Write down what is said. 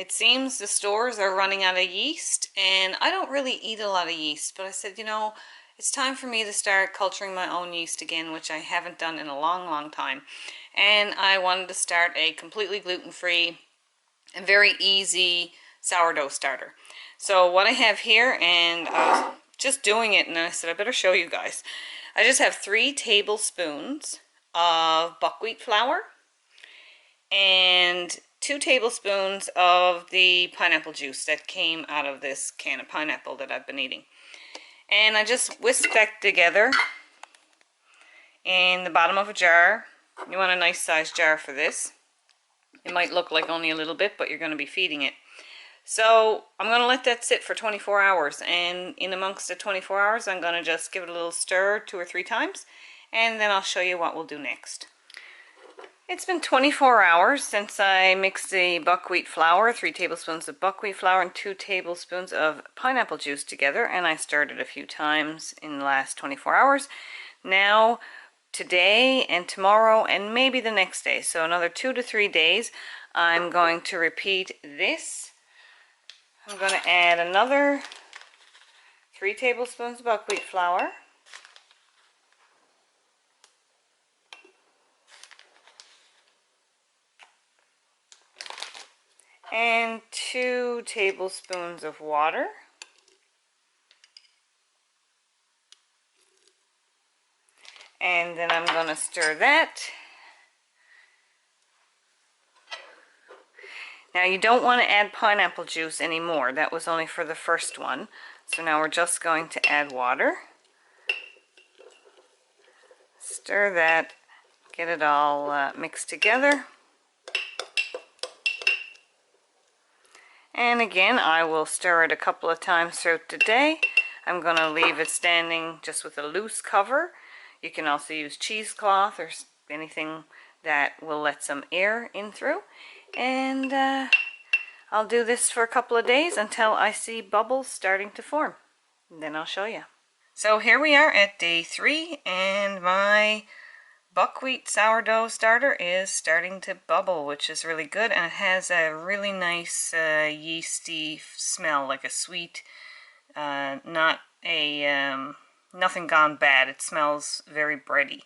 It seems the stores are running out of yeast, and I don't really eat a lot of yeast, but I said, you know, it's time for me to start culturing my own yeast again, which I haven't done in a long time. And I wanted to start a completely gluten-free and very easy sourdough starter. So what I have here, and I was just doing it, and I said I better show you guys. I just have 3 tablespoons of buckwheat flour and 2 tablespoons of the pineapple juice that came out of this can of pineapple that I've been eating. And I just whisked that together in the bottom of a jar. You want a nice sized jar for this. It might look like only a little bit, but you're going to be feeding it. So I'm going to let that sit for 24 hours, and in amongst the 24 hours I'm going to just give it a little stir 2 or 3 times, and then I'll show you what we'll do next. It's been 24 hours since I mixed the buckwheat flour, 3 tablespoons of buckwheat flour and 2 tablespoons of pineapple juice together, and I stirred it a few times in the last 24 hours. Now, today and tomorrow and maybe the next day, so another 2 to 3 days, I'm going to repeat this. I'm going to add another 3 tablespoons of buckwheat flour. And 2 tablespoons of water. And then I'm going to stir that. Now you don't want to add pineapple juice anymore. That was only for the first one. So now we're just going to add water. Stir that. Get it all mixed together. And again, I will stir it a couple of times throughout the day. I'm going to leave it standing just with a loose cover. You can also use cheesecloth or anything that will let some air in through. And I'll do this for a couple of days until I see bubbles starting to form. And then I'll show you. So here we are at day 3, and my buckwheat sourdough starter is starting to bubble, which is really good, and it has a really nice yeasty smell, like a sweet, not a nothing gone bad. It smells very bready.